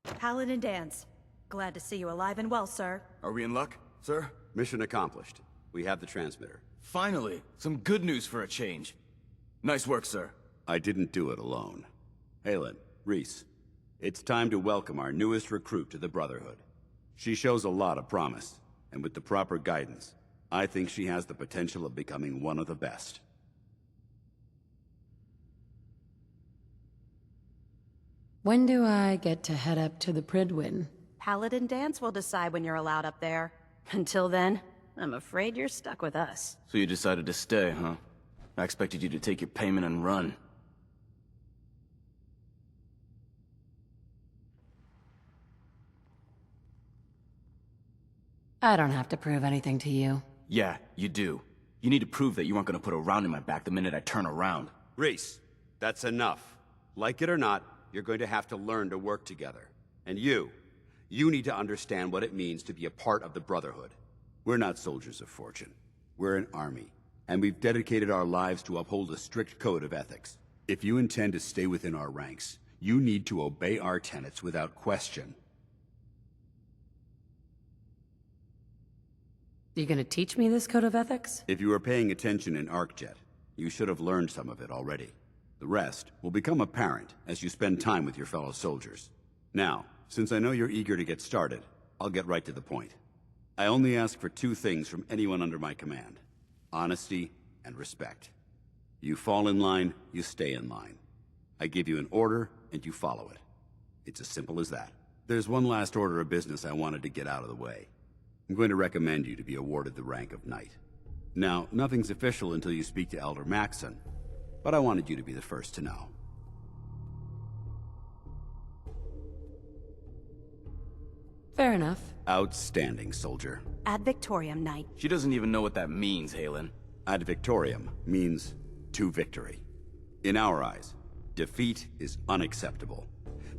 Paladin Dance. Glad to see you alive and well, sir. Are we in luck, sir? Mission accomplished. We have the transmitter. Finally, some good news for a change. Nice work, sir. I didn't do it alone. Halen, Reese, it's time to welcome our newest recruit to the Brotherhood. She shows a lot of promise, and with the proper guidance, I think she has the potential of becoming one of the best. When do I get to head up to the Pridwin? Paladin Dance will decide when you're allowed up there. Until then, I'm afraid you're stuck with us. So you decided to stay, huh? I expected you to take your payment and run. I don't have to prove anything to you. Yeah, you do. You need to prove that you aren't gonna put a round in my back the minute I turn around. Reese, that's enough. Like it or not, you're going to have to learn to work together. And you need to understand what it means to be a part of the Brotherhood. We're not soldiers of fortune. We're an army, and we've dedicated our lives to uphold a strict code of ethics. If you intend to stay within our ranks, you need to obey our tenets without question. You gonna teach me this code of ethics? If you were paying attention in ArcJet, you should have learned some of it already. The rest will become apparent as you spend time with your fellow soldiers. Now, since I know you're eager to get started, I'll get right to the point. I only ask for two things from anyone under my command: honesty and respect. You fall in line, you stay in line. I give you an order, and you follow it. It's as simple as that. There's one last order of business I wanted to get out of the way. I'm going to recommend you to be awarded the rank of Knight. Now, nothing's official until you speak to Elder Maxson, but I wanted you to be the first to know. Fair enough. Outstanding, soldier. Ad Victoriam, Knight. She doesn't even know what that means, Halen. Ad Victoriam means to victory. In our eyes, defeat is unacceptable,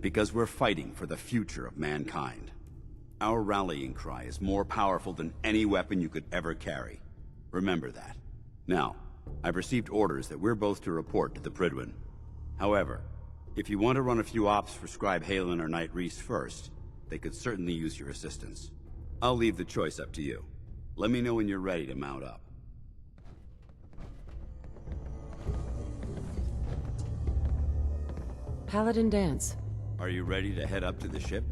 because we're fighting for the future of mankind. Our rallying cry is more powerful than any weapon you could ever carry. Remember that. Now, I've received orders that we're both to report to the Pridwin. However, if you want to run a few ops for Scribe Halen or Knight Reese first, they could certainly use your assistance. I'll leave the choice up to you. Let me know when you're ready to mount up. Paladin Dance. Are you ready to head up to the ship?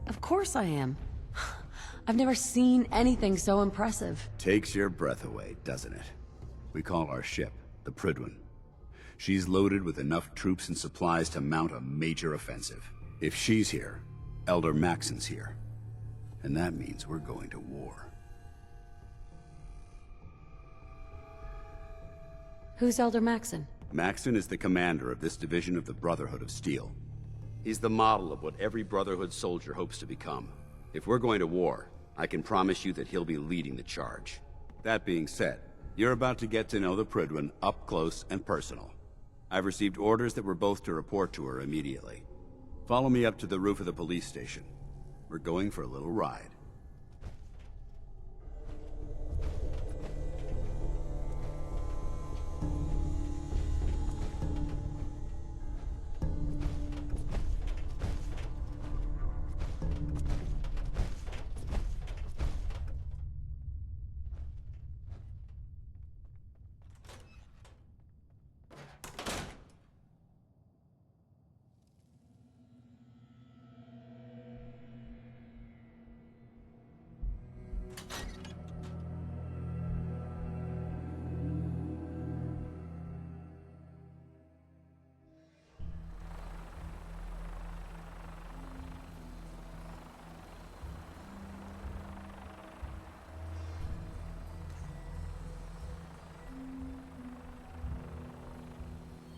Of course I am. I've never seen anything so impressive. Takes your breath away, doesn't it? We call our ship the Pridwin. She's loaded with enough troops and supplies to mount a major offensive. If she's here, Elder Maxson's here. And that means we're going to war. Who's Elder Maxson? Maxson is the commander of this division of the Brotherhood of Steel. He's the model of what every Brotherhood soldier hopes to become. If we're going to war, I can promise you that he'll be leading the charge. That being said, you're about to get to know the Pridwin up close and personal. I've received orders that we're both to report to her immediately. Follow me up to the roof of the police station. We're going for a little ride.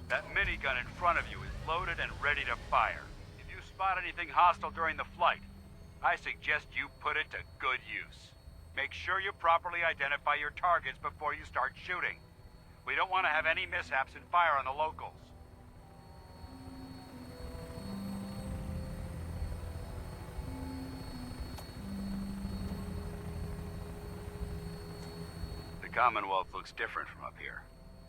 That minigun in front of you is loaded and ready to fire. If you spot anything hostile during the flight, I suggest you put it to good use. Make sure you properly identify your targets before you start shooting. We don't want to have any mishaps and fire on the locals. The Commonwealth looks different from up here,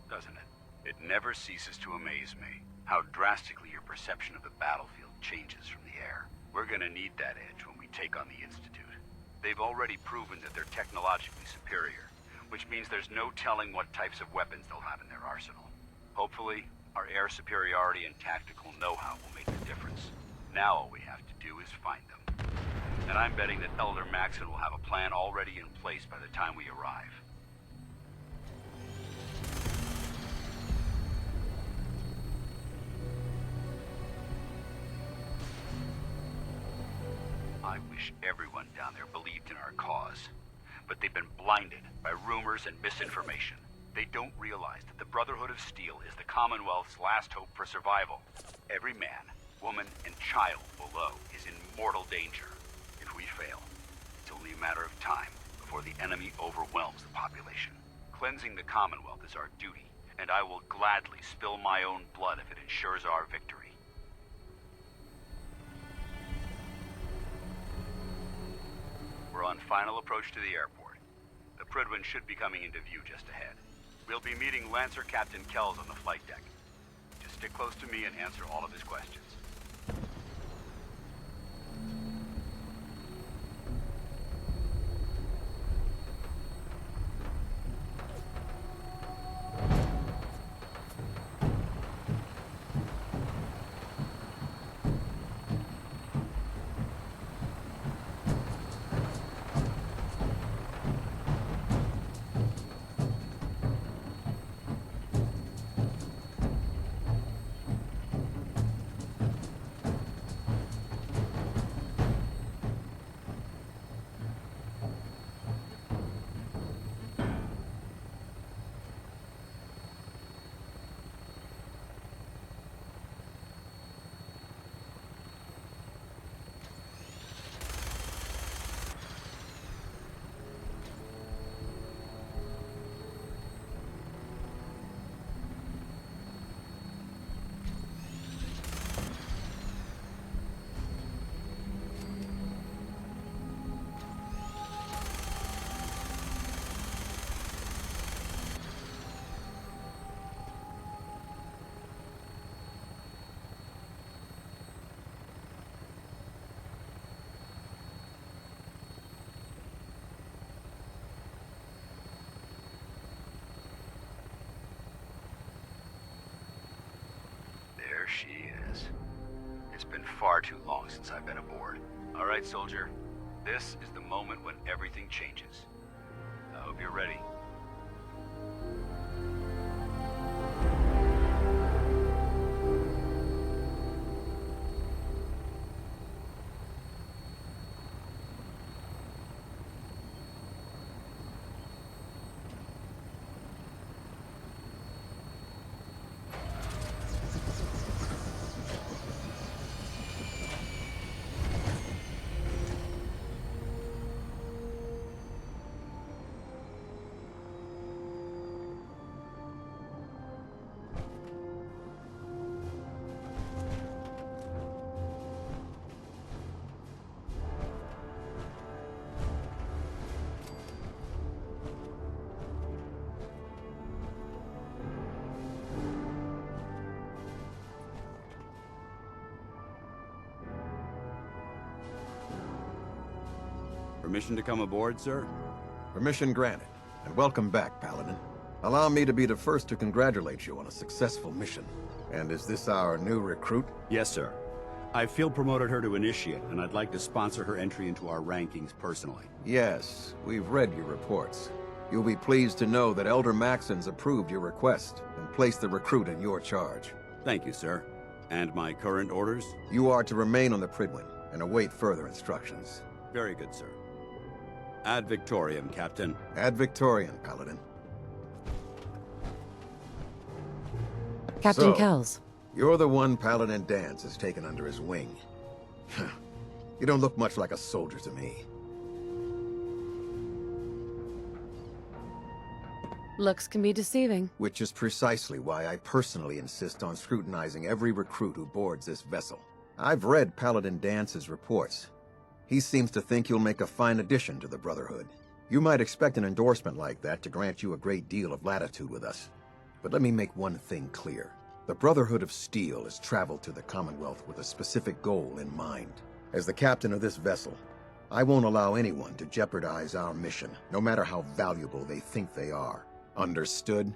doesn't it? It never ceases to amaze me how drastically your perception of the battlefield changes from the air. We're gonna need that edge when we take on the Institute. They've already proven that they're technologically superior, which means there's no telling what types of weapons they'll have in their arsenal. Hopefully, our air superiority and tactical know-how will make the difference. Now all we have to do is find them. And I'm betting that Elder Maxon will have a plan already in place by the time we arrive. I wish everyone down there believed in our cause. But they've been blinded by rumors and misinformation. They don't realize that the Brotherhood of Steel is the Commonwealth's last hope for survival. Every man, woman, and child below is in mortal danger. If we fail, it's only a matter of time before the enemy overwhelms the population. Cleansing the Commonwealth is our duty, and I will gladly spill my own blood if it ensures our victory. We're on final approach to the airport. The Prydwen should be coming into view just ahead. We'll be meeting Lancer Captain Kells on the flight deck. Just stick close to me and answer all of his questions. There she is. It's been far too long since I've been aboard. All right, soldier. This is the moment when everything changes. I hope you're ready. Permission to come aboard, sir? Permission granted, and welcome back, Paladin. Allow me to be the first to congratulate you on a successful mission. And is this our new recruit? Yes, sir. I field promoted her to initiate, and I'd like to sponsor her entry into our rankings personally. Yes, we've read your reports. You'll be pleased to know that Elder Maxon's approved your request and placed the recruit in your charge. Thank you, sir. And my current orders? You are to remain on the Prydwen and await further instructions. Very good, sir. Ad Victoriam, Captain. Ad Victoriam, Paladin. Captain So, Kells. You're the one Paladin Dance has taken under his wing. You don't look much like a soldier to me. Looks can be deceiving. Which is precisely why I personally insist on scrutinizing every recruit who boards this vessel. I've read Paladin Dance's reports. He seems to think you'll make a fine addition to the Brotherhood. You might expect an endorsement like that to grant you a great deal of latitude with us. But let me make one thing clear. The Brotherhood of Steel has traveled to the Commonwealth with a specific goal in mind. As the captain of this vessel, I won't allow anyone to jeopardize our mission, no matter how valuable they think they are. Understood?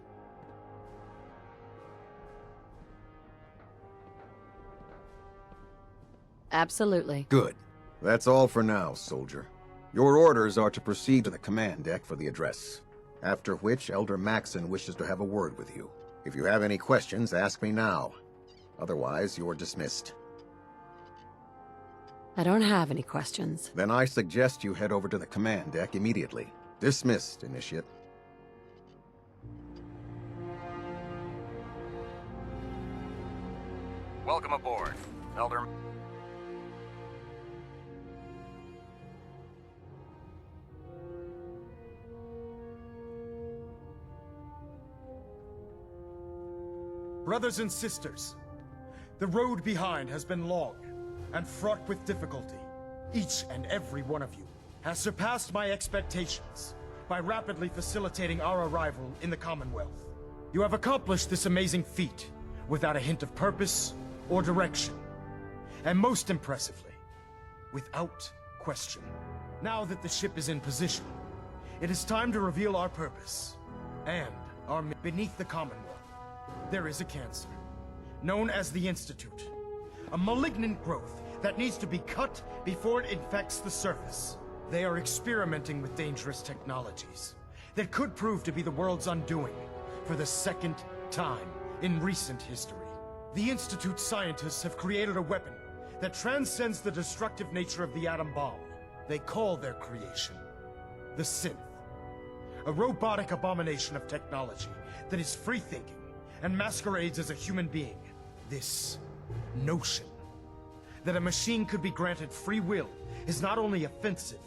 Absolutely. Good. That's all for now, soldier. Your orders are to proceed to the command deck for the address. After which, Elder Maxson wishes to have a word with you. If you have any questions, ask me now. Otherwise, you're dismissed. I don't have any questions. Then I suggest you head over to the command deck immediately. Dismissed, Initiate. Welcome aboard, Elder. Brothers and sisters, the road behind has been long and fraught with difficulty. Each and every one of you has surpassed my expectations by rapidly facilitating our arrival in the Commonwealth. You have accomplished this amazing feat without a hint of purpose or direction, and most impressively, without question. Now that the ship is in position, it is time to reveal our purpose and our beneath the Commonwealth. There is a cancer, known as the Institute. A malignant growth that needs to be cut before it infects the surface. They are experimenting with dangerous technologies that could prove to be the world's undoing for the second time in recent history. The Institute scientists have created a weapon that transcends the destructive nature of the atom bomb. They call their creation the Synth. A robotic abomination of technology that is free-thinking and masquerades as a human being. This notion that a machine could be granted free will is not only offensive,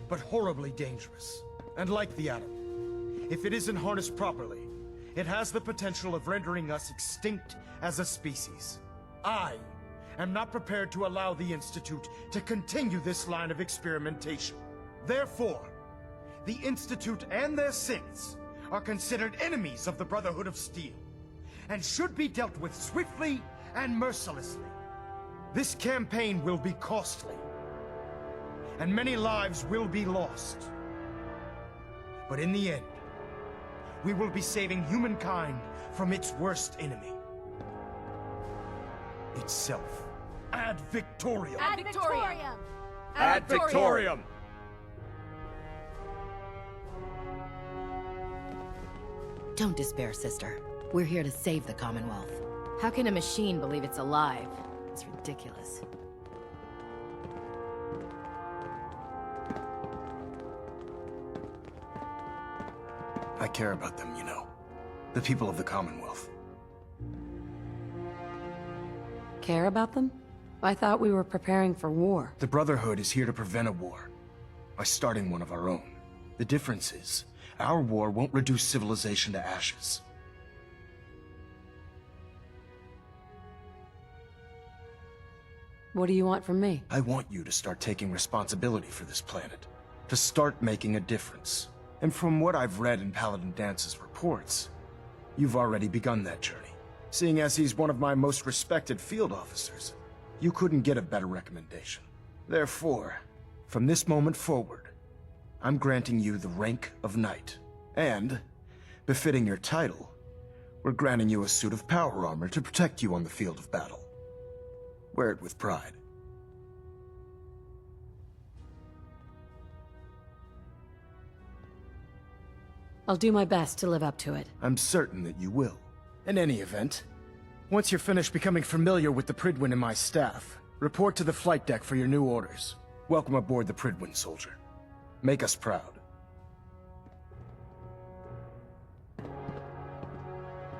but horribly dangerous. And like the atom, if it isn't harnessed properly, it has the potential of rendering us extinct as a species. I am not prepared to allow the Institute to continue this line of experimentation. Therefore, the Institute and their synths are considered enemies of the Brotherhood of Steel, and should be dealt with swiftly and mercilessly. This campaign will be costly, and many lives will be lost. But in the end, we will be saving humankind from its worst enemy. Itself. Ad Victoriam! Ad Victoriam! Ad Victoriam! Don't despair, sister. We're here to save the Commonwealth. How can a machine believe it's alive? It's ridiculous. I care about them, you know. The people of the Commonwealth. Care about them? I thought we were preparing for war. The Brotherhood is here to prevent a war by starting one of our own. The difference is, our war won't reduce civilization to ashes. What do you want from me? I want you to start taking responsibility for this planet. To start making a difference. And from what I've read in Paladin Dance's reports, you've already begun that journey. Seeing as he's one of my most respected field officers, you couldn't get a better recommendation. Therefore, from this moment forward, I'm granting you the rank of Knight. And, befitting your title, we're granting you a suit of power armor to protect you on the field of battle. Wear it with pride. I'll do my best to live up to it. I'm certain that you will. In any event, once you're finished becoming familiar with the Pridwin and my staff, report to the flight deck for your new orders. Welcome aboard the Pridwin, soldier. Make us proud.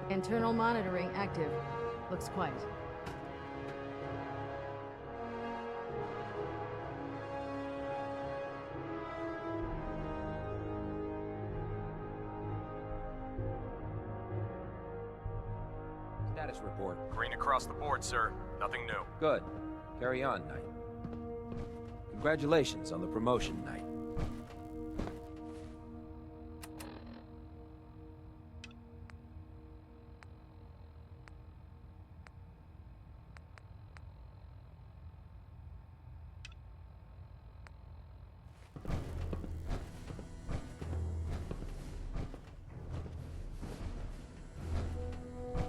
Internal monitoring active. Looks quiet. Status report. Green across the board, sir. Nothing new. Good. Carry on, Knight. Congratulations on the promotion, Knight.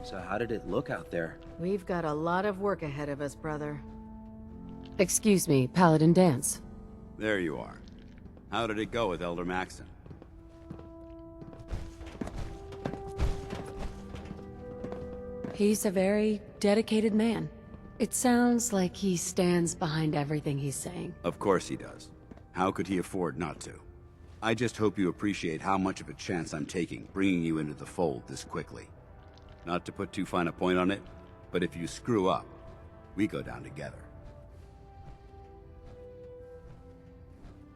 So how did it look out there? We've got a lot of work ahead of us, brother. Excuse me, Paladin Dance. There you are. How did it go with Elder Maxon? He's a very dedicated man. It sounds like he stands behind everything he's saying. Of course he does. How could he afford not to? I just hope you appreciate how much of a chance I'm taking, bringing you into the fold this quickly. Not to put too fine a point on it, but if you screw up, we go down together.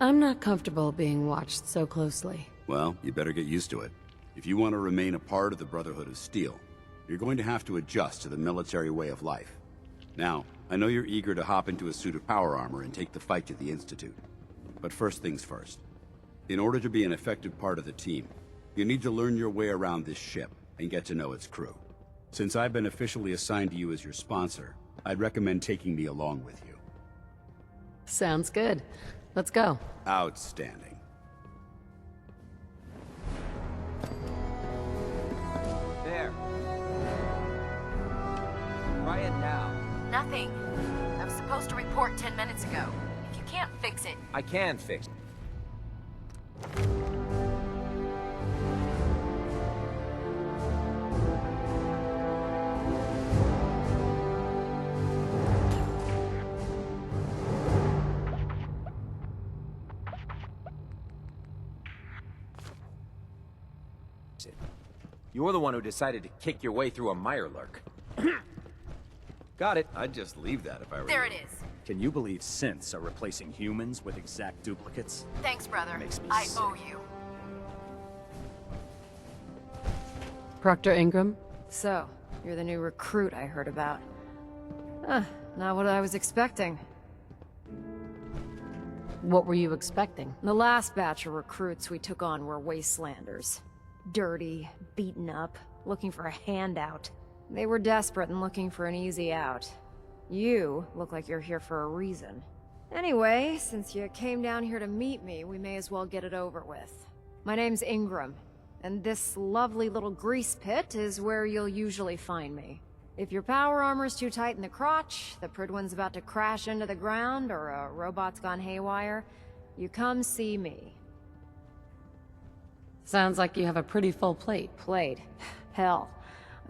I'm not comfortable being watched so closely. Well, you better get used to it. If you want to remain a part of the Brotherhood of Steel, you're going to have to adjust to the military way of life. Now, I know you're eager to hop into a suit of power armor and take the fight to the Institute. But first things first. In order to be an effective part of the team, you need to learn your way around this ship and get to know its crew. Since I've been officially assigned to you as your sponsor, I'd recommend taking me along with you. Sounds good. Let's go. Outstanding. There. Try it now. Nothing. I was supposed to report 10 minutes ago. If you can't fix it... I can fix it. You're the one who decided to kick your way through a Mirelurk. Got it. I'd just leave that if I were There you. it is. Can you believe synths are replacing humans with exact duplicates? Thanks, brother. Makes me I sick. owe you. Proctor Ingram? So, you're the new recruit I heard about. Not what I was expecting. What were you expecting? The last batch of recruits we took on were wastelanders. Dirty, beaten up, looking for a handout. They were desperate and looking for an easy out. You look like you're here for a reason. Anyway, since you came down here to meet me, we may as well get it over with. My name's Ingram, and this lovely little grease pit is where you'll usually find me. If your power armor's too tight in the crotch, the Pridwin's about to crash into the ground, or a robot's gone haywire, you come see me. Sounds like you have a pretty full plate. Plate? Hell,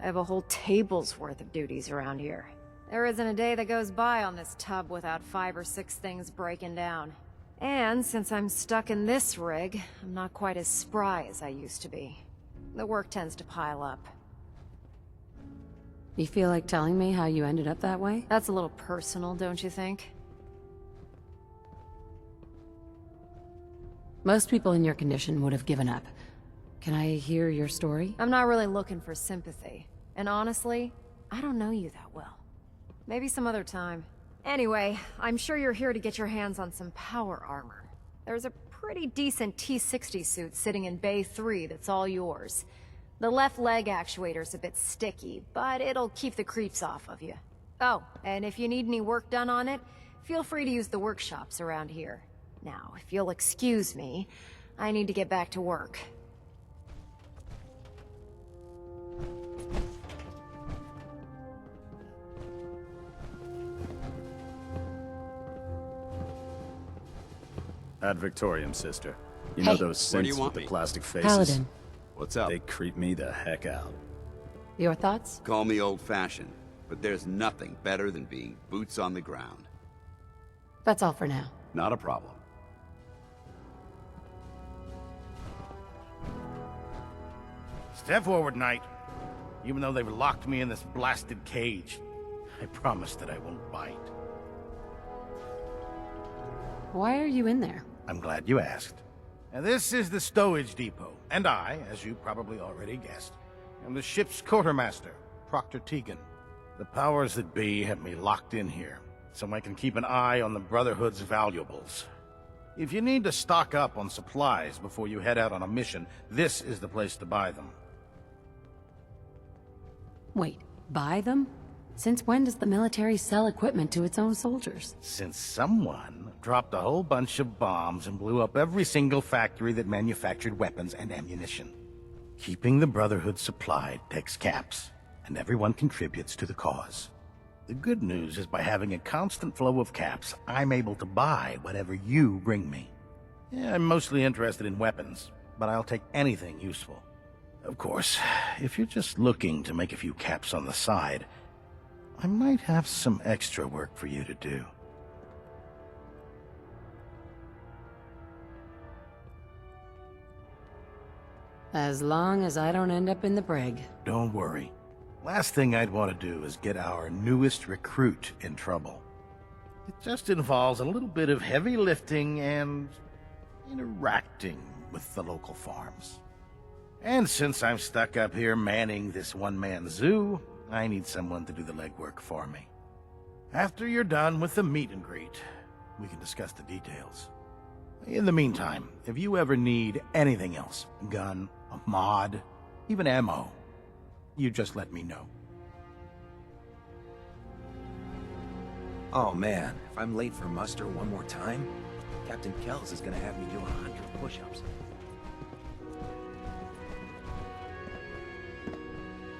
I have a whole table's worth of duties around here. There isn't a day that goes by on this tub without 5 or 6 things breaking down. And since I'm stuck in this rig, I'm not quite as spry as I used to be. The work tends to pile up. You feel like telling me how you ended up that way? That's a little personal, don't you think? Most people in your condition would have given up. Can I hear your story? I'm not really looking for sympathy. And honestly, I don't know you that well. Maybe some other time. Anyway, I'm sure you're here to get your hands on some power armor. There's a pretty decent T-60 suit sitting in Bay 3 that's all yours. The left leg actuator's a bit sticky, but it'll keep the creeps off of you. Oh, and if you need any work done on it, feel free to use the workshops around here. Now, if you'll excuse me, I need to get back to work. Ad Victorium, sister. You know Hey. those Where do you synths want with me? the plastic faces? Paladin, What's up? They creep me the heck out. your thoughts? Call me old-fashioned, but there's nothing better than being boots on the ground. That's all for now. Not a problem. Step forward, Knight. Even though they've locked me in this blasted cage, I promise that I won't bite. Why are you in there? I'm glad you asked. Now, this is the stowage depot, and I, as you probably already guessed, am the ship's quartermaster, Proctor Tegan. The powers that be have me locked in here, so I can keep an eye on the Brotherhood's valuables. If you need to stock up on supplies before you head out on a mission, this is the place to buy them. Wait, buy them? Since when does the military sell equipment to its own soldiers? Since someone dropped a whole bunch of bombs and blew up every single factory that manufactured weapons and ammunition. Keeping the Brotherhood supplied takes caps, and everyone contributes to the cause. The good news is by having a constant flow of caps, I'm able to buy whatever you bring me. Yeah, I'm mostly interested in weapons, but I'll take anything useful. Of course, if you're just looking to make a few caps on the side, I might have some extra work for you to do. As long as I don't end up in the brig. Don't worry. Last thing I'd want to do is get our newest recruit in trouble. It just involves a little bit of heavy lifting and interacting with the local farms. And since I'm stuck up here manning this one-man zoo, I need someone to do the legwork for me. After you're done with the meet and greet, we can discuss the details. In the meantime, if you ever need anything else, a gun, a mod, even ammo, you just let me know. Oh man, if I'm late for muster one more time, Captain Kells is gonna have me do 100 push-ups.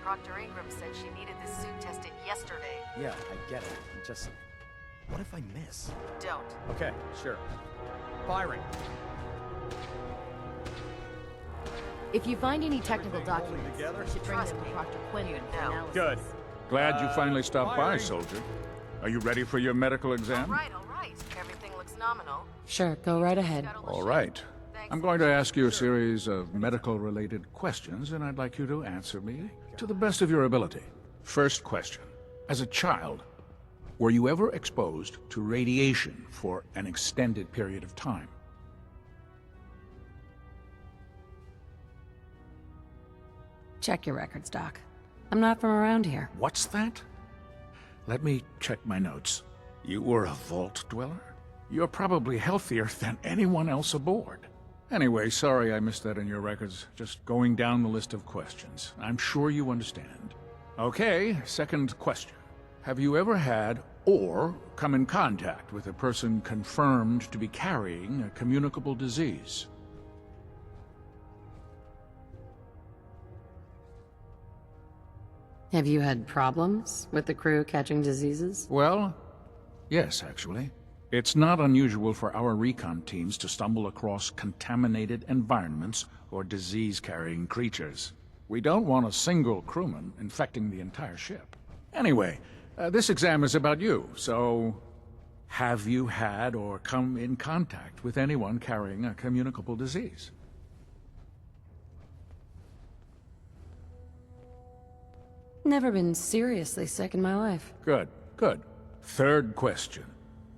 Proctor Ingram said she needed this suit tested yesterday. Yeah, I get it. Just... what if I miss? Don't. Okay, sure. Firing. If you find any technical documents, you should bring them to Proctor Quinlan for analysis. Good. Glad you finally stopped by, soldier. Are you ready for your medical exam? All right. Everything looks nominal. Sure, go right ahead. All right. I'm going to ask you a series of medical-related questions, and I'd like you to answer me to the best of your ability. First question. As a child, were you ever exposed to radiation for an extended period of time? Check your records, Doc. I'm not from around here. What's that? Let me check my notes. You were a vault dweller? You're probably healthier than anyone else aboard. Anyway, sorry I missed that in your records. Just going down the list of questions. I'm sure you understand. Okay, second question. Have you ever had or come in contact with a person confirmed to be carrying a communicable disease? Have you had problems with the crew catching diseases? Well, yes, actually. It's not unusual for our recon teams to stumble across contaminated environments or disease-carrying creatures. We don't want a single crewman infecting the entire ship. Anyway, this exam is about you, so... have you had or come in contact with anyone carrying a communicable disease? Never been seriously sick in my life. Good, good. Third question.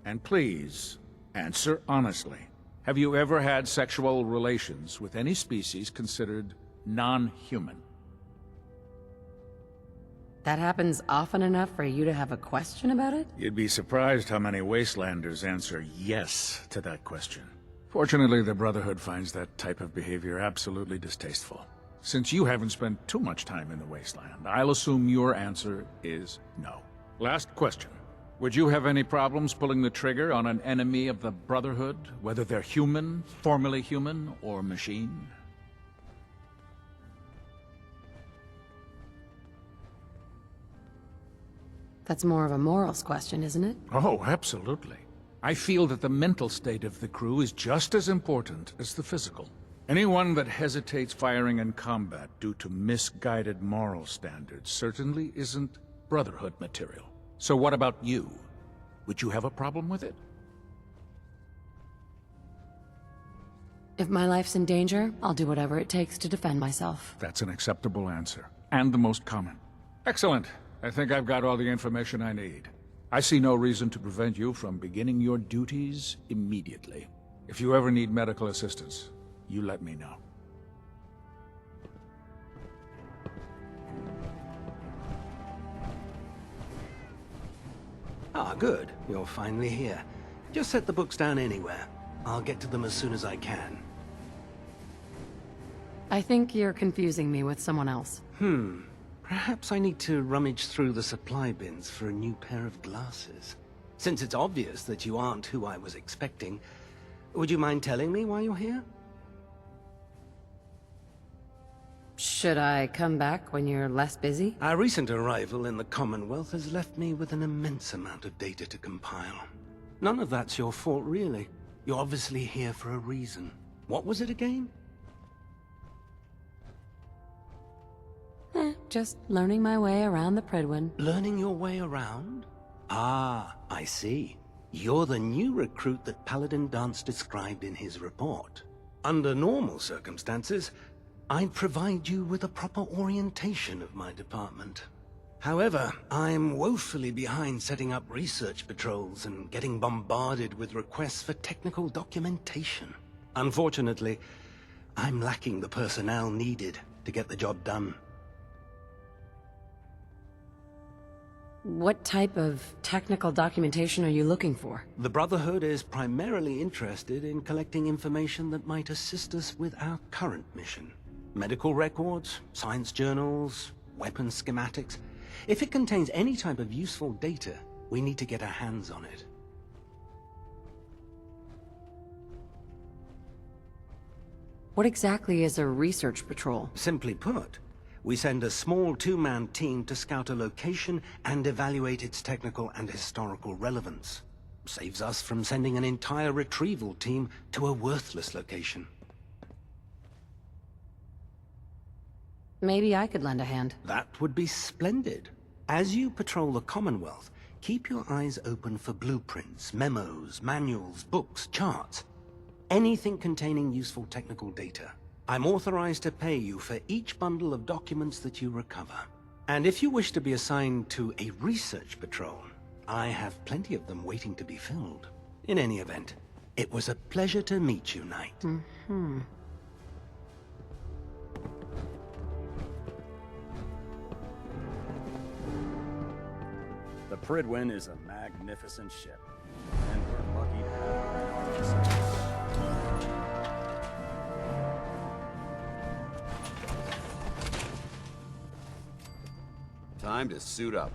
And please, answer honestly. Have you ever had sexual relations with any species considered non-human? That happens often enough for you to have a question about it? You'd be surprised how many Wastelanders answer yes to that question. Fortunately, the Brotherhood finds that type of behavior absolutely distasteful. Since you haven't spent too much time in the Wasteland, I'll assume your answer is no. Last question. Would you have any problems pulling the trigger on an enemy of the Brotherhood, whether they're human, formerly human, or machine? That's more of a morals question, isn't it? Oh, absolutely. I feel that the mental state of the crew is just as important as the physical. Anyone that hesitates firing in combat due to misguided moral standards certainly isn't Brotherhood material. So what about you? Would you have a problem with it? If my life's in danger, I'll do whatever it takes to defend myself. That's an acceptable answer, and the most common. Excellent. I think I've got all the information I need. I see no reason to prevent you from beginning your duties immediately. If you ever need medical assistance, you let me know. Ah, good. You're finally here. Just set the books down anywhere. I'll get to them as soon as I can. I think you're confusing me with someone else. Perhaps I need to rummage through the supply bins for a new pair of glasses. Since it's obvious that you aren't who I was expecting, would you mind telling me why you're here? Should I come back when you're less busy? Our recent arrival in the Commonwealth has left me with an immense amount of data to compile. None of that's your fault, really. You're obviously here for a reason. What was it again? Just learning my way around the Prydwen. Learning your way around? Ah, I see. You're the new recruit that Paladin Danse described in his report. Under normal circumstances, I'd provide you with a proper orientation of my department. However, I'm woefully behind setting up research patrols and getting bombarded with requests for technical documentation. Unfortunately, I'm lacking the personnel needed to get the job done. What type of technical documentation are you looking for? The Brotherhood is primarily interested in collecting information that might assist us with our current mission. Medical records, science journals, weapons schematics. If it contains any type of useful data, we need to get our hands on it. What exactly is a research patrol? Simply put, we send a small two-man team to scout a location and evaluate its technical and historical relevance. Saves us from sending an entire retrieval team to a worthless location. Maybe I could lend a hand. That would be splendid. As you patrol the Commonwealth, keep your eyes open for blueprints, memos, manuals, books, charts. Anything containing useful technical data. I'm authorized to pay you for each bundle of documents that you recover. And if you wish to be assigned to a research patrol, I have plenty of them waiting to be filled. In any event, it was a pleasure to meet you, Knight. The Prydwen is a magnificent ship, and we're lucky to have her in our vicinity. Time to suit up.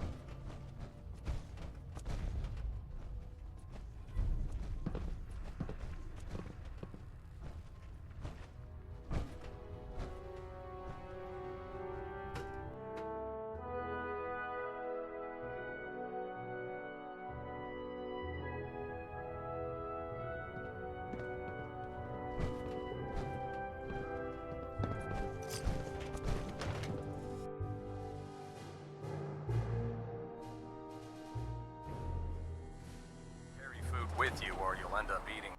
With you, or you'll end up eating.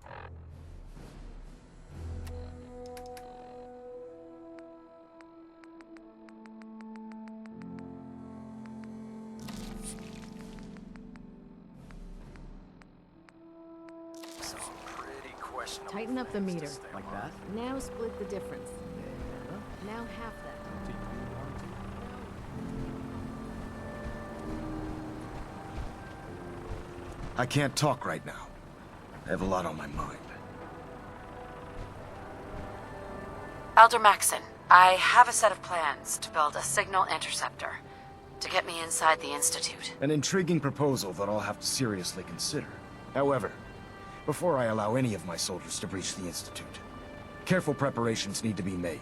Some pretty questionable. Tighten up the meter. Like that? Now split the difference. Now half that. I can't talk right now. I have a lot on my mind. Elder Maxon, I have a set of plans to build a signal interceptor to get me inside the Institute. An intriguing proposal that I'll have to seriously consider. However, before I allow any of my soldiers to breach the Institute, careful preparations need to be made.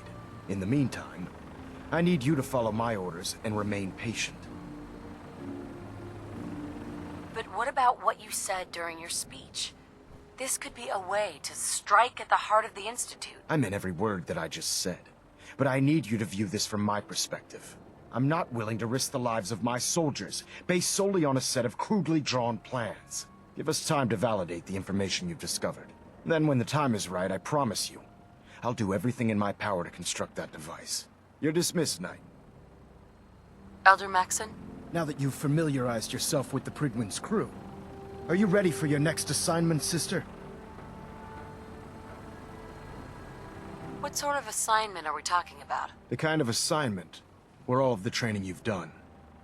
In the meantime, I need you to follow my orders and remain patient. But what about what you said during your speech? This could be a way to strike at the heart of the Institute. I meant every word that I just said. But I need you to view this from my perspective. I'm not willing to risk the lives of my soldiers, based solely on a set of crudely drawn plans. Give us time to validate the information you've discovered. Then when the time is right, I promise you, I'll do everything in my power to construct that device. You're dismissed, Knight. Elder Maxon? Now that you've familiarized yourself with the Prydwen's crew, are you ready for your next assignment, sister? What sort of assignment are we talking about? The kind of assignment where all of the training you've done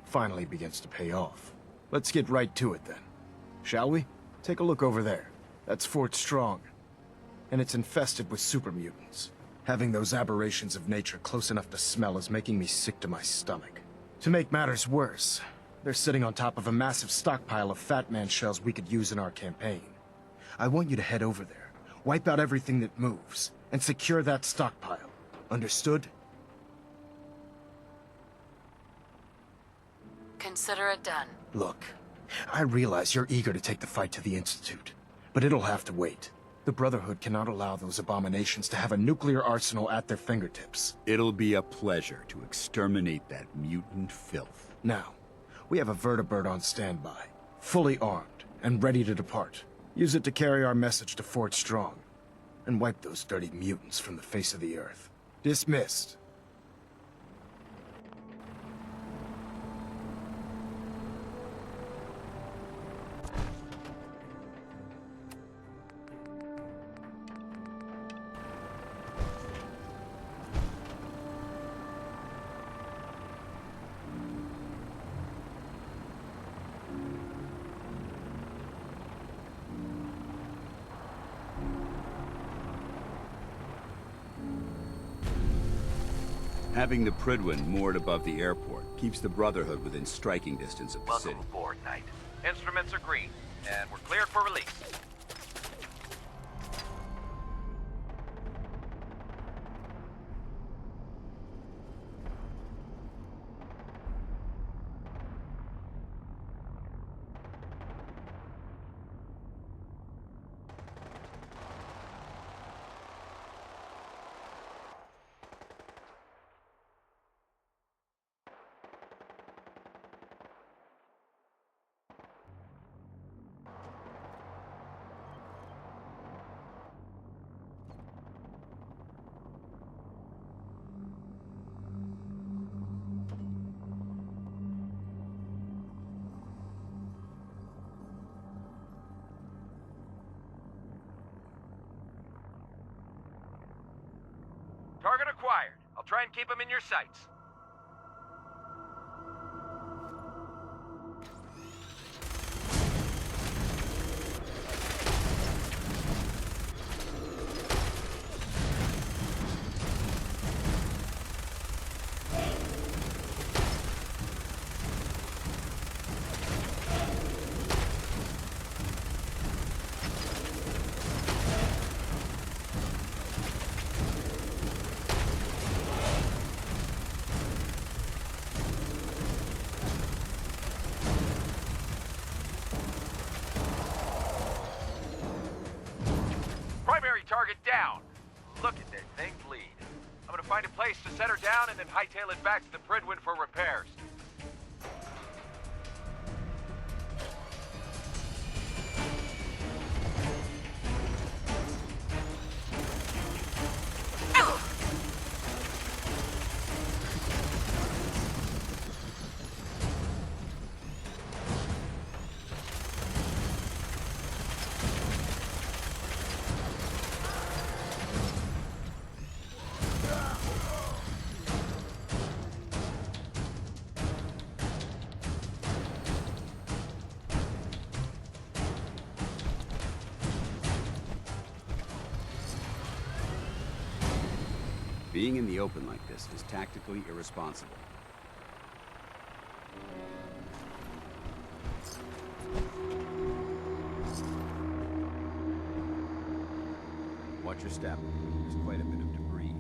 finally begins to pay off. Let's get right to it then. Shall we? Take a look over there. That's Fort Strong. And it's infested with super mutants. Having those aberrations of nature close enough to smell is making me sick to my stomach. To make matters worse, they're sitting on top of a massive stockpile of Fat Man shells we could use in our campaign. I want you to head over there, wipe out everything that moves, and secure that stockpile. Understood? consider it done. Look, I realize you're eager to take the fight to the Institute, but it'll have to wait. The Brotherhood cannot allow those abominations to have a nuclear arsenal at their fingertips. It'll be a pleasure to exterminate that mutant filth. Now, we have a vertibird on standby, fully armed and ready to depart. Use it to carry our message to Fort Strong, and wipe those dirty mutants from the face of the earth. Dismissed. Having the Prydwen moored above the airport keeps the Brotherhood within striking distance of the city. Welcome aboard, Knight. Instruments are green, and we're cleared for release. Target acquired. I'll try and keep him in your sights. Target down. Look at that thing bleed. I'm gonna find a place to set her down and then hightail it back to the Prydwen for repairs. Being in the open like this is tactically irresponsible. Watch your step. There's quite a bit of debris here.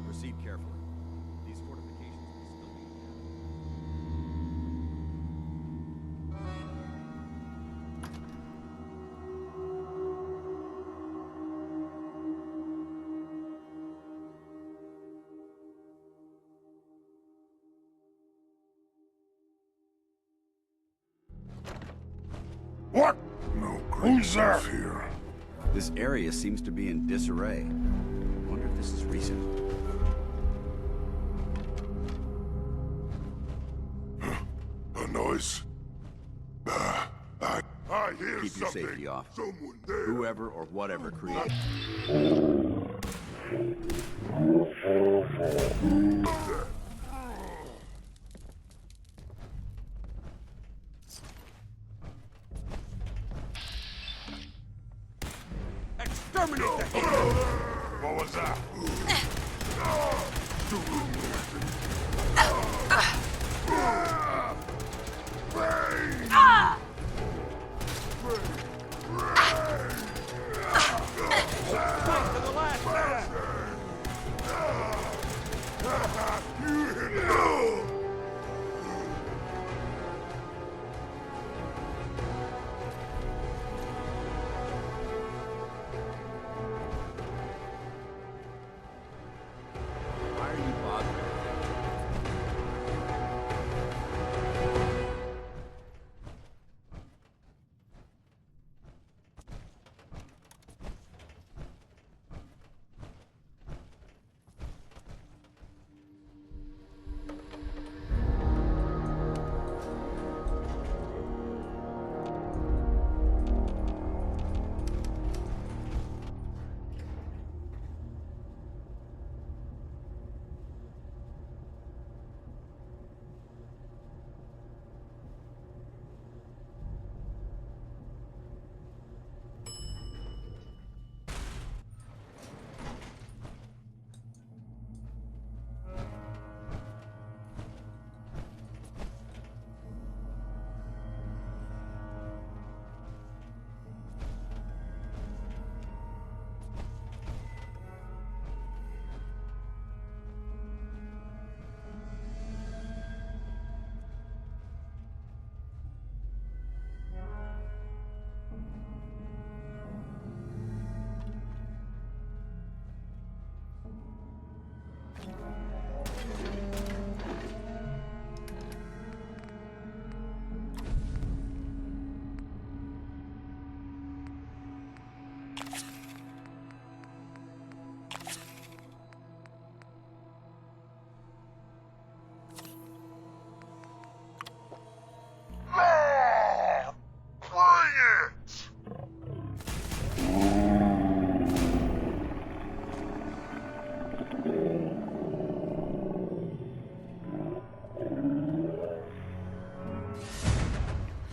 Proceed carefully. These fortifications may still be intact. What? No Who's there? Here. This area seems to be in disarray. I wonder if this is recent. A noise. I hear Keep your something. safety off. Someone there. Whoever or whatever created Exterminate the hero! What was that?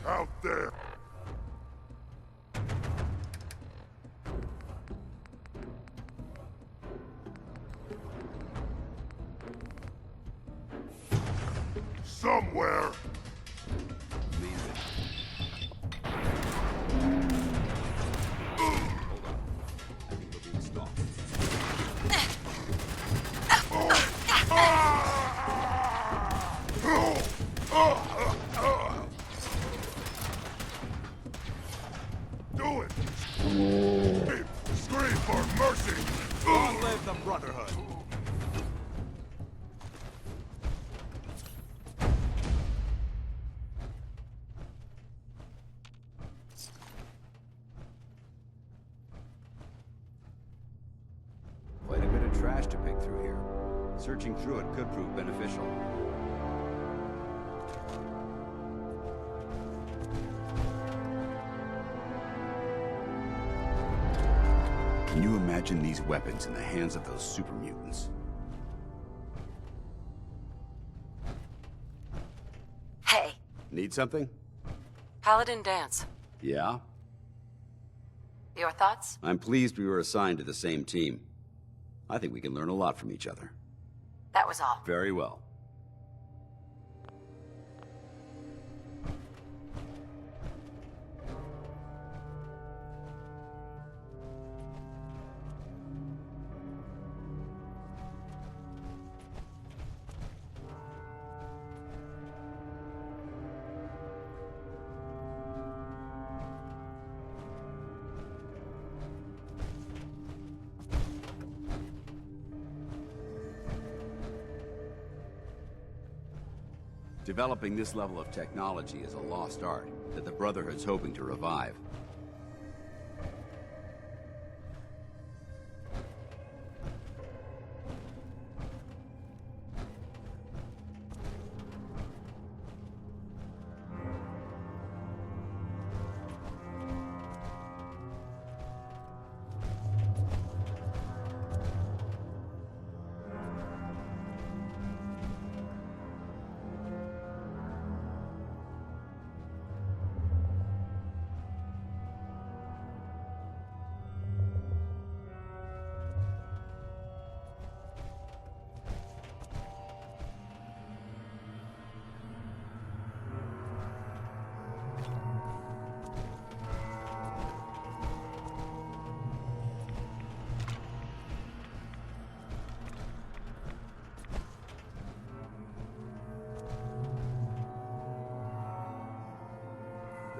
Out there! Somewhere! Do it! Scream for mercy! Long live the Brotherhood! Quite a bit of trash to pick through here. Searching through it could prove beneficial. Can you imagine these weapons in the hands of those super mutants? Hey, Need something? Paladin Dance. Yeah? Your thoughts? I'm pleased we were assigned to the same team. I think we can learn a lot from each other. That was all. Very well. Developing this level of technology is a lost art that the Brotherhood's hoping to revive.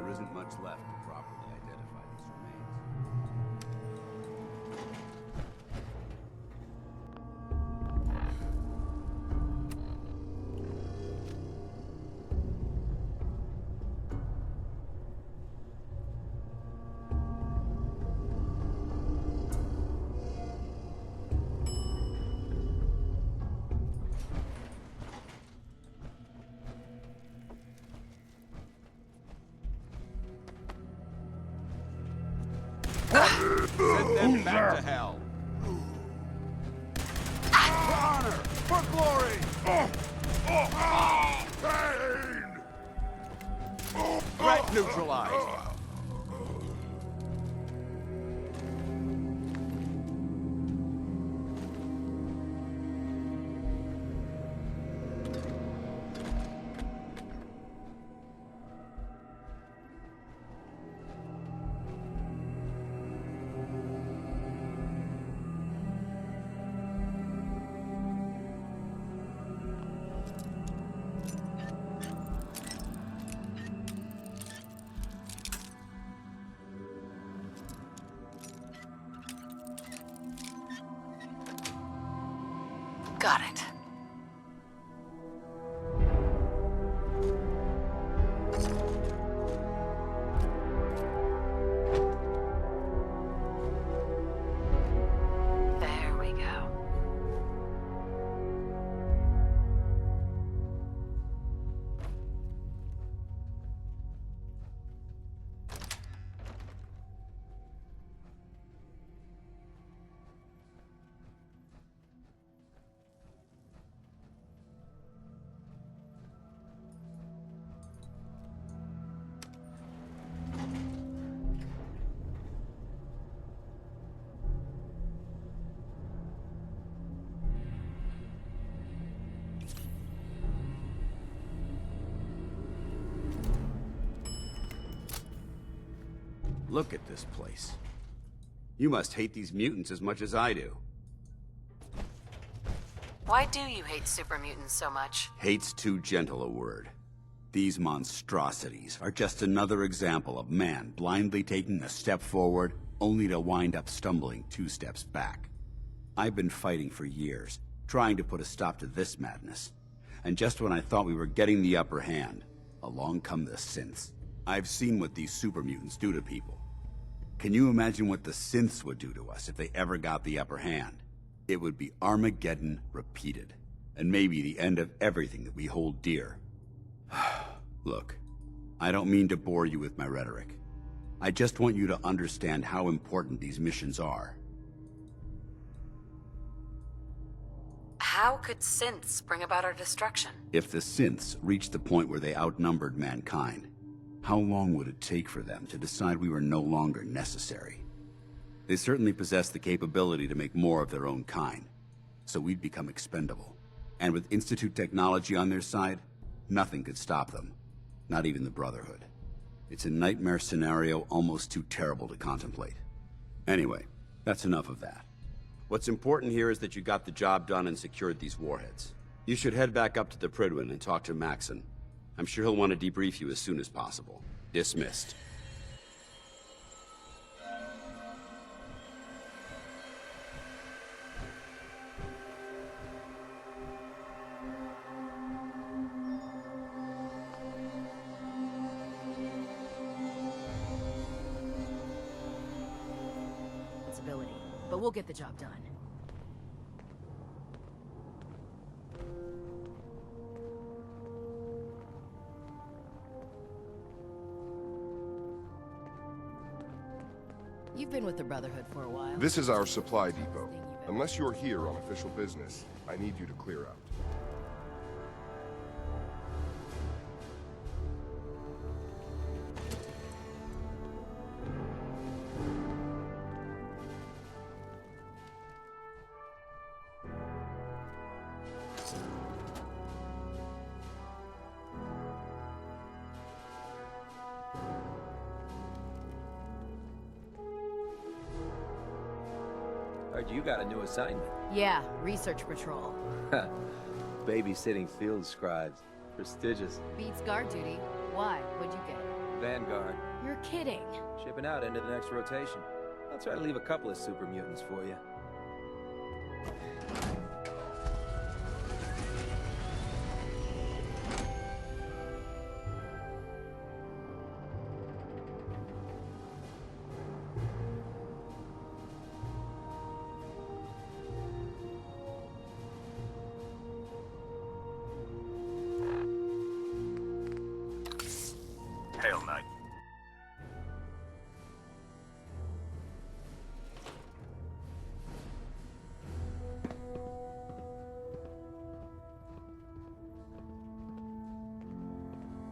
there isn't much left to properly identify these remains. Send them back to hell. For honor! For glory! Pain! Threat neutralized. Got it. There we go. Look at this place. You must hate these mutants as much as I do. Why do you hate super mutants so much? Hate's too gentle a word. These monstrosities are just another example of man blindly taking a step forward, only to wind up stumbling 2 steps back. I've been fighting for years, trying to put a stop to this madness. And just when I thought we were getting the upper hand, along come the synths. I've seen what these super mutants do to people. Can you imagine what the synths would do to us if they ever got the upper hand? It would be Armageddon repeated, and maybe the end of everything that we hold dear. Look, I don't mean to bore you with my rhetoric. I just want you to understand how important these missions are. How could synths bring about our destruction? If the synths reached the point where they outnumbered mankind, how long would it take for them to decide we were no longer necessary? They certainly possess the capability to make more of their own kind, so we'd become expendable. And with Institute technology on their side, nothing could stop them. Not even the Brotherhood. It's a nightmare scenario almost too terrible to contemplate. Anyway, that's enough of that. What's important here is that you got the job done and secured these warheads. You should head back up to the Prydwen and talk to Maxon. I'm sure he'll want to debrief you as soon as possible. Dismissed. Ability, but we'll get the job done. You've been with the Brotherhood for a while. This is our supply depot. Unless you're here on official business, I need you to clear out. Heard you got a new assignment. Yeah, research patrol. Babysitting field scribes. Prestigious. Beats guard duty. Why? What'd you get? Vanguard. You're kidding. Shipping out into the next rotation. I'll try to leave a couple of super mutants for you. Hail, Knight.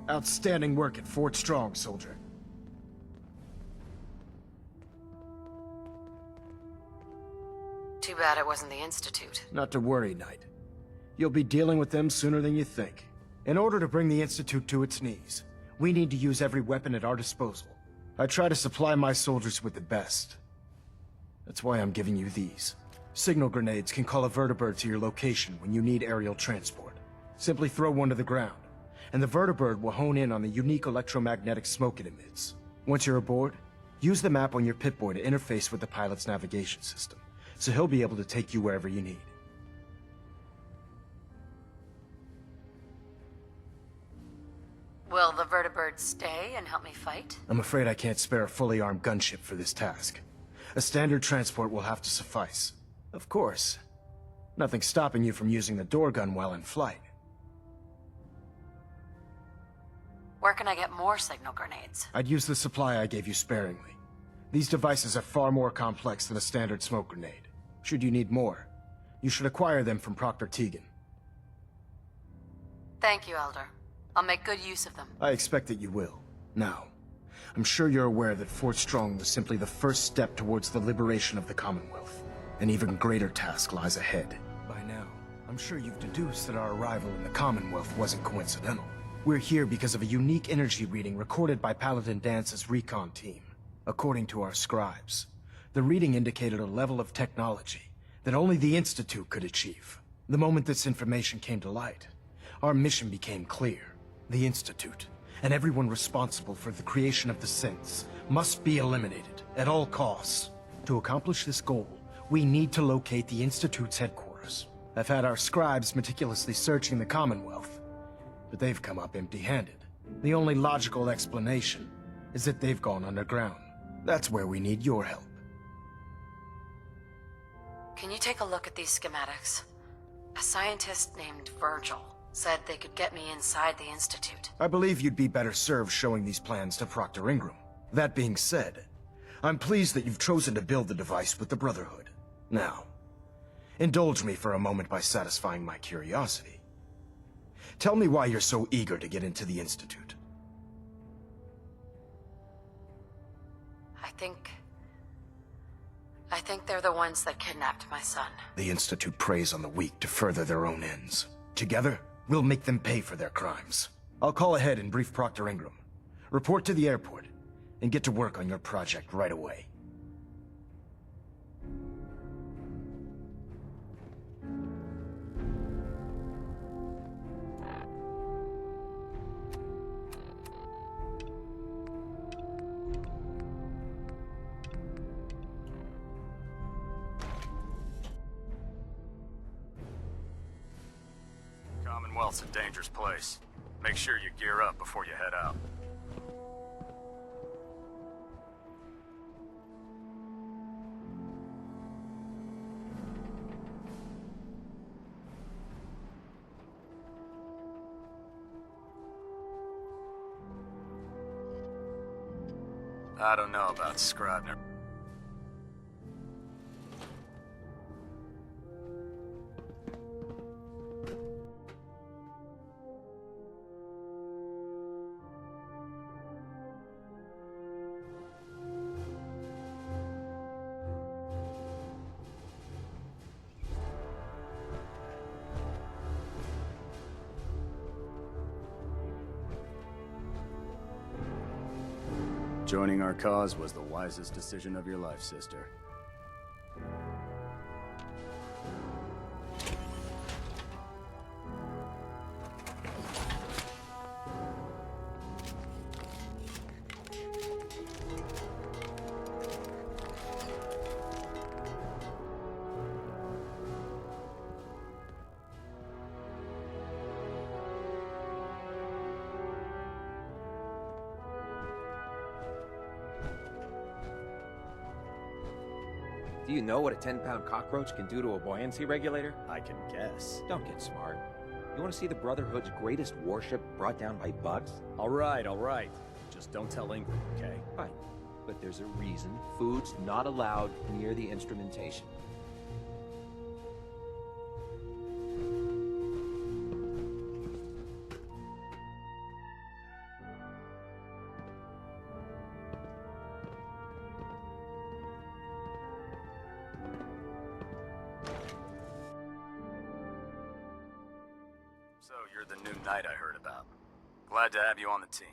Outstanding work at Fort Strong, soldier. Too bad it wasn't the Institute. Not to worry, Knight. You'll be dealing with them sooner than you think. In order to bring the Institute to its knees, we need to use every weapon at our disposal. I try to supply my soldiers with the best. That's why I'm giving you these. Signal grenades can call a vertibird to your location when you need aerial transport. Simply throw one to the ground, and the vertibird will hone in on the unique electromagnetic smoke it emits. Once you're aboard, use the map on your Pip-Boy to interface with the pilot's navigation system, so he'll be able to take you wherever you need. Will the vertibird stay and help me fight? I'm afraid I can't spare a fully armed gunship for this task. A standard transport will have to suffice. Of course, nothing stopping you from using the door gun while in flight. Where can I get more signal grenades? I'd use the supply I gave you sparingly. These devices are far more complex than a standard smoke grenade. Should you need more, you should acquire them from Proctor Tegan. Thank you, Elder. I'll make good use of them. I expect that you will. Now, I'm sure you're aware that Fort Strong was simply the first step towards the liberation of the Commonwealth. An even greater task lies ahead. By now, I'm sure you've deduced that our arrival in the Commonwealth wasn't coincidental. We're here because of a unique energy reading recorded by Paladin Dance's recon team. According to our scribes, the reading indicated a level of technology that only the Institute could achieve. The moment this information came to light, our mission became clear. The Institute, and everyone responsible for the creation of the synths, must be eliminated at all costs. To accomplish this goal, we need to locate the Institute's headquarters. I've had our scribes meticulously searching the Commonwealth, but they've come up empty-handed. The only logical explanation is that they've gone underground. That's where we need your help. Can you take a look at these schematics? A scientist named Virgil said they could get me inside the Institute. I believe you'd be better served showing these plans to Proctor Ingram. That being said, I'm pleased that you've chosen to build the device with the Brotherhood. Now, indulge me for a moment by satisfying my curiosity. Tell me why you're so eager to get into the Institute. I think they're the ones that kidnapped my son. The Institute preys on the weak to further their own ends. Together, we'll make them pay for their crimes. I'll call ahead and brief Proctor Ingram. Report to the airport, and get to work on your project right away. Commonwealth's a dangerous place. Make sure you gear up before you head out. I don't know about Scribner. Joining our cause was the wisest decision of your life, sister. Do you know what a 10-pound cockroach can do to a buoyancy regulator? I can guess. Don't get smart. You want to see the Brotherhood's greatest warship brought down by bugs? All right. Just don't tell Ingram, okay? Fine. But there's a reason food's not allowed near the instrumentation. So you're the new knight I heard about. Glad to have you on the team.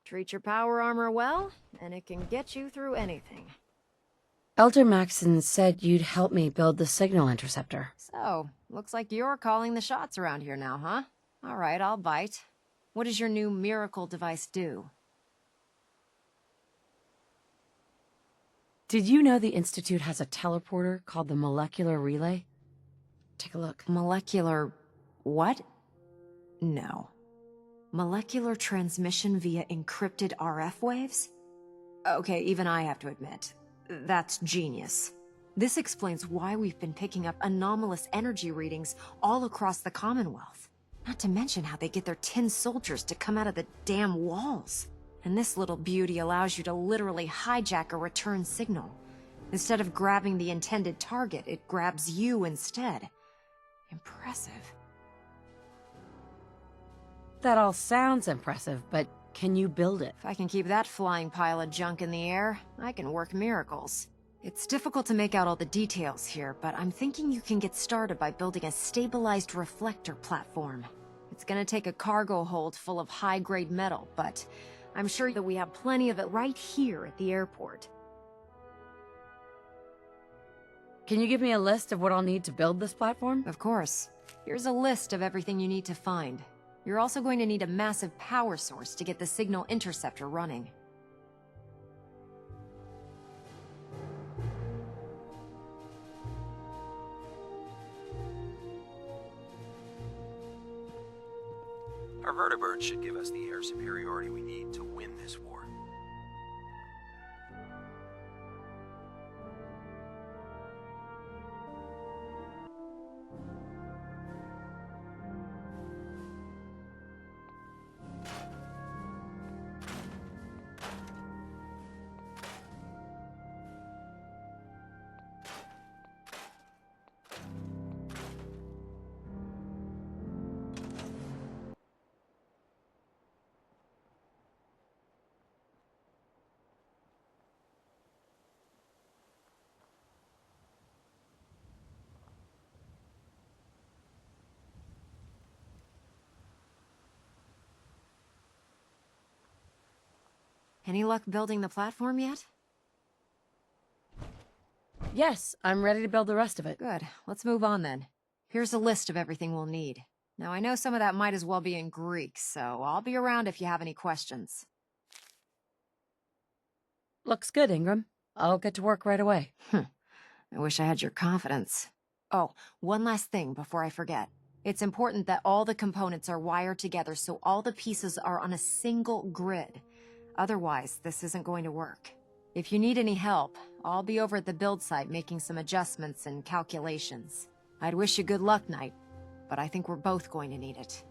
Treat your power armor well, and it can get you through anything. Elder Maxon said you'd help me build the signal interceptor. So, looks like you're calling the shots around here now, huh? All right, I'll bite. What does your new miracle device do? Did you know the Institute has a teleporter called the Molecular Relay? Take a look. Molecular... what? No. Molecular transmission via encrypted RF waves? Okay, even I have to admit, that's genius. This explains why we've been picking up anomalous energy readings all across the Commonwealth. Not to mention how they get their tin soldiers to come out of the damn walls. And this little beauty allows you to literally hijack a return signal. Instead of grabbing the intended target, it grabs you instead. Impressive. That all sounds impressive, but can you build it? If I can keep that flying pile of junk in the air, I can work miracles. It's difficult to make out all the details here, but I'm thinking you can get started by building a stabilized reflector platform. It's gonna take a cargo hold full of high-grade metal, but I'm sure that we have plenty of it right here at the airport. Can you give me a list of what I'll need to build this platform? Of course. Here's a list of everything you need to find. You're also going to need a massive power source to get the signal interceptor running. Our vertibird should give us the air superiority we need to win this war. Any luck building the platform yet? Yes, I'm ready to build the rest of it. Good. Let's move on then. Here's a list of everything we'll need. Now, I know some of that might as well be in Greek, so I'll be around if you have any questions. Looks good, Ingram. I'll get to work right away. I wish I had your confidence. Oh, one last thing before I forget. It's important that all the components are wired together so all the pieces are on a single grid. Otherwise, this isn't going to work. If you need any help, I'll be over at the build site making some adjustments and calculations. I'd wish you good luck, Knight, but I think we're both going to need it.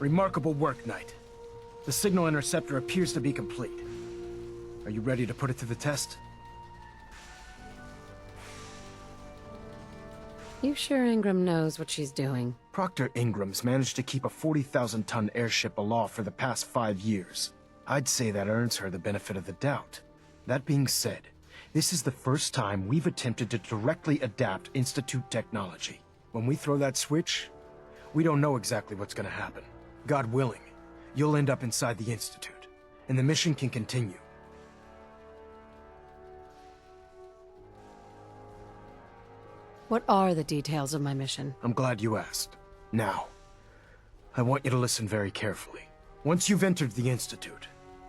Remarkable work, Knight. The signal interceptor appears to be complete. Are you ready to put it to the test? You sure Ingram knows what she's doing? Proctor Ingram's managed to keep a 40,000-ton airship aloft for the past 5 years. I'd say that earns her the benefit of the doubt. That being said, this is the first time we've attempted to directly adapt Institute technology. When we throw that switch, we don't know exactly what's gonna happen. God willing, you'll end up inside the Institute, and the mission can continue. What are the details of my mission? I'm glad you asked. Now, I want you to listen very carefully. Once you've entered the Institute,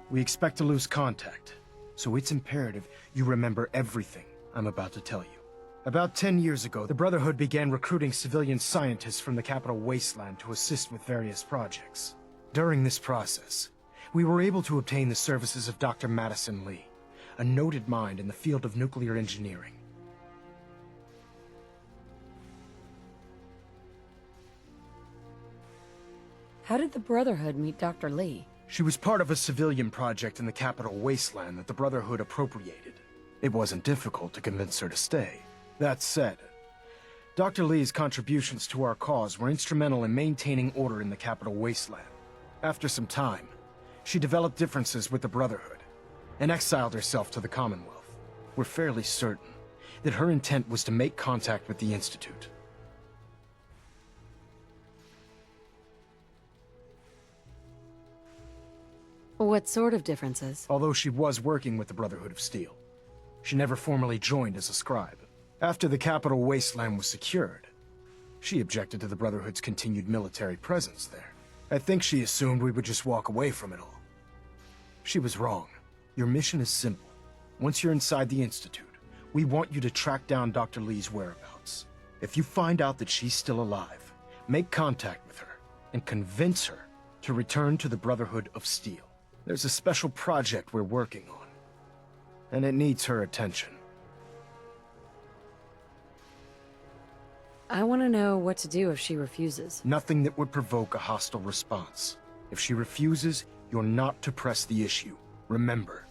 we expect to lose contact, so it's imperative you remember everything I'm about to tell you. About 10 years ago, the Brotherhood began recruiting civilian scientists from the capital wasteland to assist with various projects. During this process, we were able to obtain the services of Dr. Madison Lee, a noted mind in the field of nuclear engineering. How did the Brotherhood meet Dr. Lee? She was part of a civilian project in the capital wasteland that the Brotherhood appropriated. It wasn't difficult to convince her to stay. That said, Dr. Lee's contributions to our cause were instrumental in maintaining order in the capital wasteland. After some time, she developed differences with the Brotherhood and exiled herself to the Commonwealth. We're fairly certain that her intent was to make contact with the Institute. What sort of differences? Although she was working with the Brotherhood of Steel, she never formally joined as a scribe. After the capital wasteland was secured, she objected to the Brotherhood's continued military presence there. I think she assumed we would just walk away from it all. She was wrong. Your mission is simple. Once you're inside the Institute, we want you to track down Dr. Lee's whereabouts. If you find out that she's still alive, make contact with her and convince her to return to the Brotherhood of Steel. There's a special project we're working on, and it needs her attention. I want to know what to do if she refuses. Nothing that would provoke a hostile response. If she refuses, you're not to press the issue. Remember,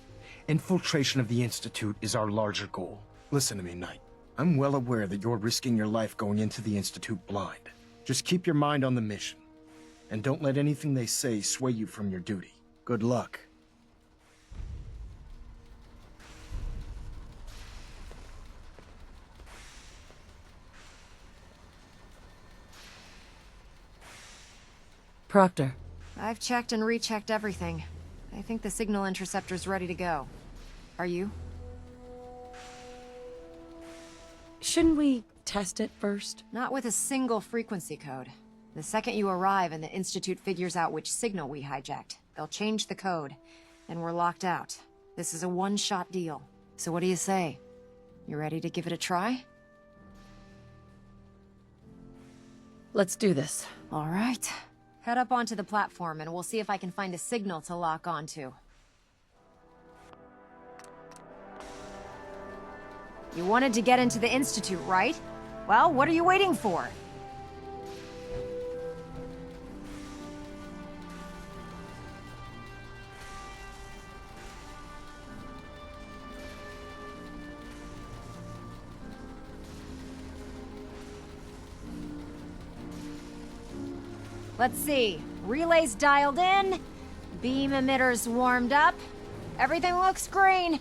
infiltration of the Institute is our larger goal. Listen to me, Knight. I'm well aware that you're risking your life going into the Institute blind. Just keep your mind on the mission, and don't let anything they say sway you from your duty. Good luck. Proctor. I've checked and rechecked everything. I think the signal interceptor's ready to go. Are you? Shouldn't we test it first? Not with a single frequency code. The second you arrive and the Institute figures out which signal we hijacked, they'll change the code, and we're locked out. This is a one-shot deal. So what do you say? You ready to give it a try? Let's do this. All right. Head up onto the platform and we'll see if I can find a signal to lock onto. You wanted to get into the Institute, right? Well, what are you waiting for? Let's see. Relays dialed in. Beam emitters warmed up. Everything looks green.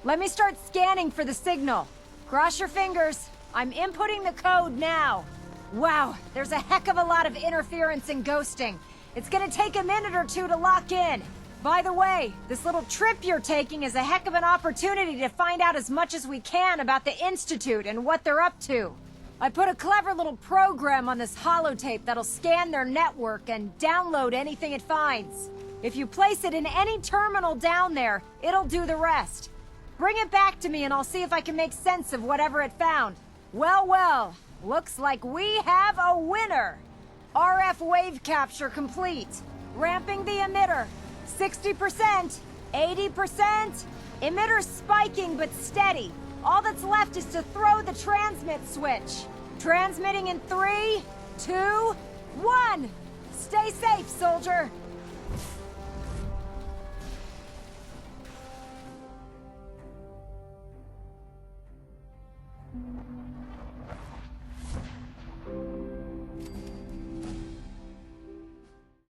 Let me start scanning for the signal. Cross your fingers. I'm inputting the code now. Wow, there's a heck of a lot of interference and ghosting. It's gonna take a minute or two to lock in. By the way, this little trip you're taking is a heck of an opportunity to find out as much as we can about the Institute and what they're up to. I put a clever little program on this holotape that'll scan their network and download anything it finds. If you place it in any terminal down there, it'll do the rest. Bring it back to me and I'll see if I can make sense of whatever it found. Well, well, looks like we have a winner. RF wave capture complete. Ramping the emitter. 60%, 80%. Emitter spiking but steady. All that's left is to throw the transmit switch. Transmitting in 3, 2, 1. Stay safe, soldier!